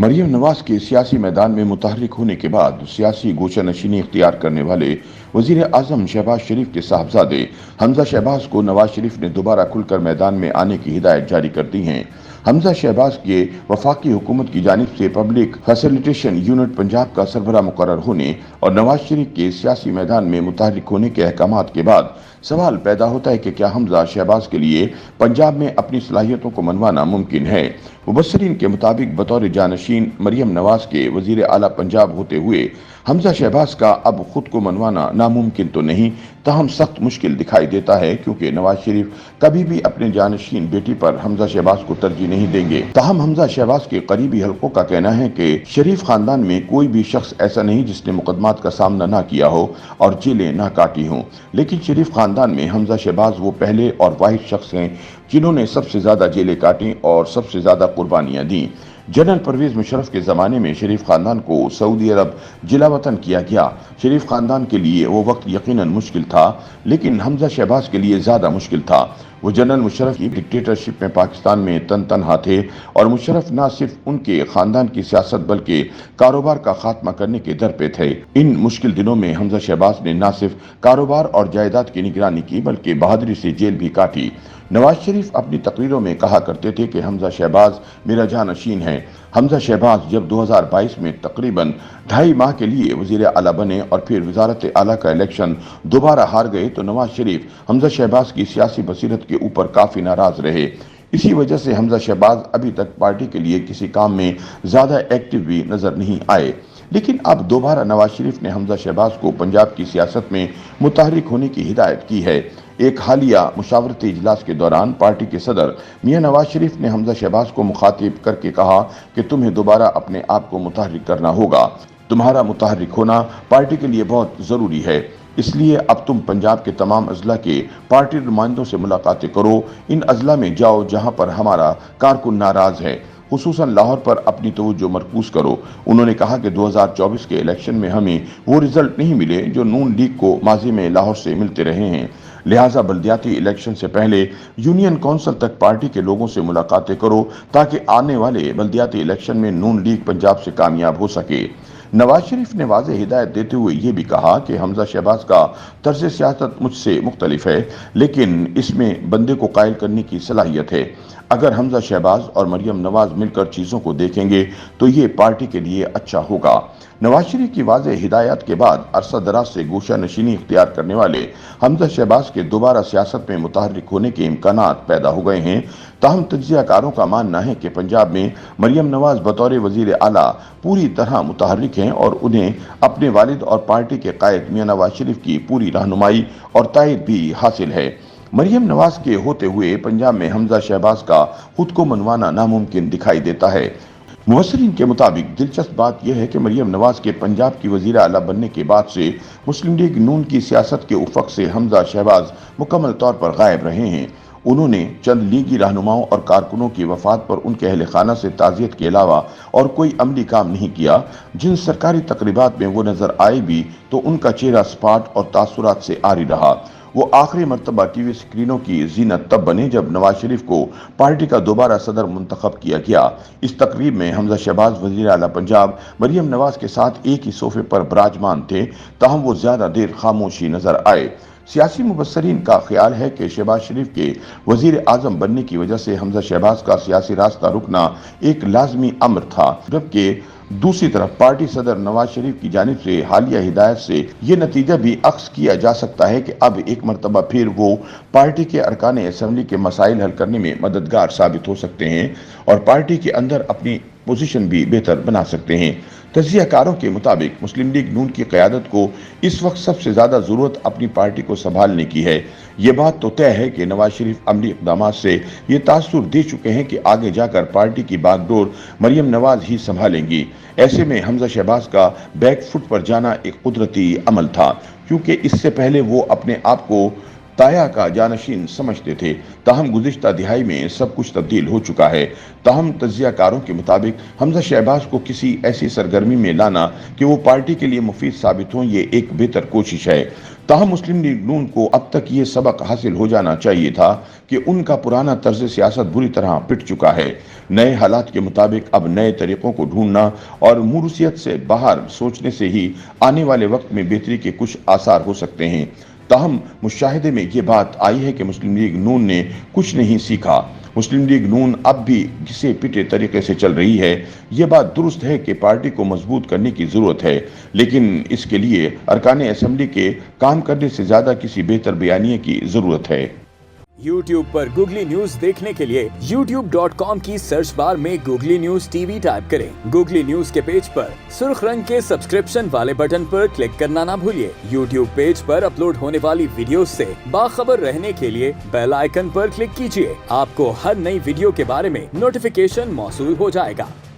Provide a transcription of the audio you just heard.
मरियम नवाज के सियासी मैदान में मुतहर्रिक होने के बाद सियासी गोशानशीनी इख्तियार करने वाले वजीर आजम शहबाज शरीफ के साहबजादे हमजा शहबाज को नवाज शरीफ ने दोबारा खुलकर मैदान में आने की हिदायत जारी कर दी है। हमजा शहबाज के वफाकी हुकूमत की जानिब से पब्लिक फैसिलिटेशन यूनिट पंजाब का सरबराह मुकर्रर होने और नवाज शरीफ के सियासी मैदान में मुतहर्रिक होने के अहकामात के बाद सवाल पैदा होता है कि क्या हमजा शहबाज के लिए पंजाब में अपनी सलाहियतों को मनवाना मुमकिन है। मुबस्सरीन के मुताबिक बतौर जानशीन मरियम नवाज के वजीर आला पंजाब होते हुए हमजा शहबाज का अब खुद को मनवाना नामुमकिन तो नहीं, ताहम सख्त मुश्किल दिखाई देता है, क्योंकि नवाज शरीफ कभी भी अपने जानशीन बेटी पर हमजा शहबाज को तरजीह नहीं देंगे। ताहम हमजा शहबाज के करीबी हलकों का कहना है कि शरीफ खानदान में कोई भी शख्स ऐसा नहीं जिसने मुकदमात का सामना ना किया हो और जेलें ना काटी हों, लेकिन शरीफ खानदान में हमजा शहबाज वो पहले और वाहिद शख्स हैं जिन्होंने सबसे ज्यादा जेलें काटी और सबसे ज्यादा कुर्बानियां दी। जनरल परवेज मुशर्रफ के ज़माने में शरीफ खानदान को सऊदी अरब जिला वतन किया गया। शरीफ खानदान के लिए वो वक्त यकीनन मुश्किल था, लेकिन हमजा शहबाज के लिए ज़्यादा मुश्किल था। वो जनरल मुशर्रफ की डिक्टेटरशिप में पाकिस्तान में तनहा थे और मुशर्रफ न सिर्फ उनके खानदान की सियासत बल्कि कारोबार का खात्मा करने के दर पे थे। इन मुश्किल दिनों में हमजा शहबाज ने न सिर्फ कारोबार और जायदाद की निगरानी की बल्कि बहादुरी से जेल भी काटी। नवाज शरीफ अपनी तकरीरों में कहा करते थे कि हमजा शहबाज मेरा जानशीन है। हमजा शहबाज जब 2022 में तकरीबन 2.5 माह के लिए वजीर आला बने और फिर वजारत आला का इलेक्शन दोबारा हार गए तो नवाज शरीफ हमजा शहबाज की सियासी बसीरत के ऊपर काफी नाराज रहे। इसी वजह से हमजा शहबाज अभी तक पार्टी के लिए किसी काम में ज्यादा एक्टिव भी नजर नहीं आए। लेकिन अब दोबारा नवाज शरीफ ने हमजा शहबाज को पंजाब की सियासत में मुतहर्रिक होने की हिदायत की है। एक हालिया मुशावरती इजलास के दौरान पार्टी के सदर मियां नवाज शरीफ ने हमजा शहबाज को मुखातिब करके कहा कि तुम्हें दोबारा अपने आप को मुतहर्रिक करना होगा। तुम्हारा मुतहर्रिक होना पार्टी के लिए बहुत जरूरी है, इसलिए अब तुम पंजाब के तमाम अजला के पार्टी नुमाइंदों से मुलाकातें करो। इन अजला में जाओ जहां पर हमारा कारकुन नाराज है, खुसूसन लाहौर पर अपनी तवज्जो मरकूज करो। उन्होंने कहा कि 2024 के इलेक्शन में हमें वो रिजल्ट नहीं मिले जो नून लीग को माजी में लाहौर से मिलते रहे हैं, लिहाजा बल्दियाती इलेक्शन से पहले यूनियन काउंसिल तक पार्टी के लोगों से मुलाकातें करो ताकि आने वाले बल्दियाती इलेक्शन में नून लीग पंजाब से कामयाब हो सके। नवाज शरीफ ने वाज़ेह हिदायत देते हुए ये भी कहा कि हमजा शहबाज का तर्ज सियासत मुझसे मुख्तलिफ है, लेकिन इसमें बंदे को कायल करने की सलाहियत है। अगर हमजा शहबाज और मरियम नवाज मिलकर चीज़ों को देखेंगे तो ये पार्टी के लिए अच्छा होगा। नवाज शरीफ की वाज़ेह हिदायत के बाद अरसा दराज से गोशा नशीनी इख्तियार करने वाले हमजा शहबाज के दोबारा सियासत में मुतहर्रिक होने के इम्कानात पैदा हो गए हैं। ताहम तज्ज़ियाकारों का मानना है कि पंजाब में मरियम नवाज बतौर वजीर आला पूरी तरह मुतहर्रिक हैं और उन्हें अपने वालिद और पार्टी के कायद मियां नवाज शरीफ की पूरी रहनुमाई और तायद भी हासिल है। मरियम नवाज के होते हुए पंजाब में हमजा शहबाज का खुद को मनवाना नामुमकिन दिखाई देता है। मुबस्सरीन के मुताबिक दिलचस्प बात यह है कि मरियम नवाज के पंजाब की वजीर आला बनने के बाद से मुस्लिम लीग नून की सियासत के उफक से हमजा शहबाज मुकम्मल तौर पर गायब रहे हैं। उन्होंने चंद लीगी रहनुमाओं और कारकुनों की वफात पर उनके अहल खाना से ताज़ियत के अलावा और कोई अमली काम नहीं किया। जिन सरकारी तकरीबात में वो नजर आए भी तो उनका चेहरा स्पाट और तासुरात से आरी रहा। वो आखिरी मरतबा टीवी स्क्रीनों की जीनत तब बने जब नवाज शरीफ को पार्टी का दोबारा सदर मुंतखब किया गया। इस तकरीब में हमजा शहबाज वजीर आला पंजाब मरियम नवाज के साथ एक ही सोफे पर विराजमान थे, ताहम वो ज्यादा देर खामोशी नजर आए। सियासी मुबस्सरीन का ख्याल है कि शहबाज शरीफ के वजीर आजम बनने की वजह से हमजा शहबाज का सियासी रास्ता रुकना एक लाजमी अमर था, जबकि दूसरी तरफ पार्टी सदर नवाज शरीफ की जानिब से हालिया हिदायत से ये नतीजा भी अक्स किया जा सकता है कि अब एक मरतबा फिर वो पार्टी के अरकान असम्बली के मसाइल हल करने में मददगार साबित हो सकते हैं और पार्टी के अंदर अपनी पोजीशन भी बेहतर बना सकते हैं। तज्ज़ियाकारों के मुताबिक मुस्लिम लीग नून की क़यादत को इस वक्त सबसे ज़्यादा ज़रूरत अपनी पार्टी को संभालने की है। ये बात तो तय है कि नवाज शरीफ अमली इक़दामात से ये तासुर दे चुके हैं कि आगे जाकर पार्टी की बागडोर मरियम नवाज ही संभालेंगी। ऐसे में हमजा शहबाज का बैक फुट पर जाना एक कुदरती अमल था, क्योंकि इससे पहले वो अपने आप को ताया का जानशीन समझते थे। ताहम गुज़िश्ता दिहाई में सब कुछ तब्दील हो चुका है। ताहम तज्ज़ियाकारों के मुताबिक हमजा शहबाज को किसी ऐसी सरगर्मी में लाना कि वो पार्टी के लिए मुफीद साबित हों, ये एक बेहतर कोशिश है। ताहम मुस्लिम लीग नून को अब तक ये सबक हासिल हो जाना चाहिए था कि उनका पुराना तर्ज सियासत बुरी तरह पिट चुका है। नए हालात के मुताबिक अब नए तरीकों को ढूंढना और मुरूसियत से बाहर सोचने से ही आने वाले वक्त में बेहतरी के कुछ आसार हो सकते हैं। ताहम मुशाहिदे में ये बात आई है कि मुस्लिम लीग नून ने कुछ नहीं सीखा। मुस्लिम लीग नून अब भी घिसे पिटे तरीके से चल रही है। ये बात दुरुस्त है कि पार्टी को मजबूत करने की जरूरत है, लेकिन इसके लिए अरकान असेंबली के काम करने से ज्यादा किसी बेहतर बयानिए की जरूरत है। YouTube पर गूगली न्यूज देखने के लिए youtube.com की सर्च बार में गूगली न्यूज टीवी टाइप करें। गूगली न्यूज के पेज पर सुर्ख रंग के सब्सक्रिप्शन वाले बटन पर क्लिक करना ना भूलिए। YouTube पेज पर अपलोड होने वाली वीडियो से बाखबर रहने के लिए बेल आइकन पर क्लिक कीजिए। आपको हर नई वीडियो के बारे में नोटिफिकेशन मौसूल हो जाएगा।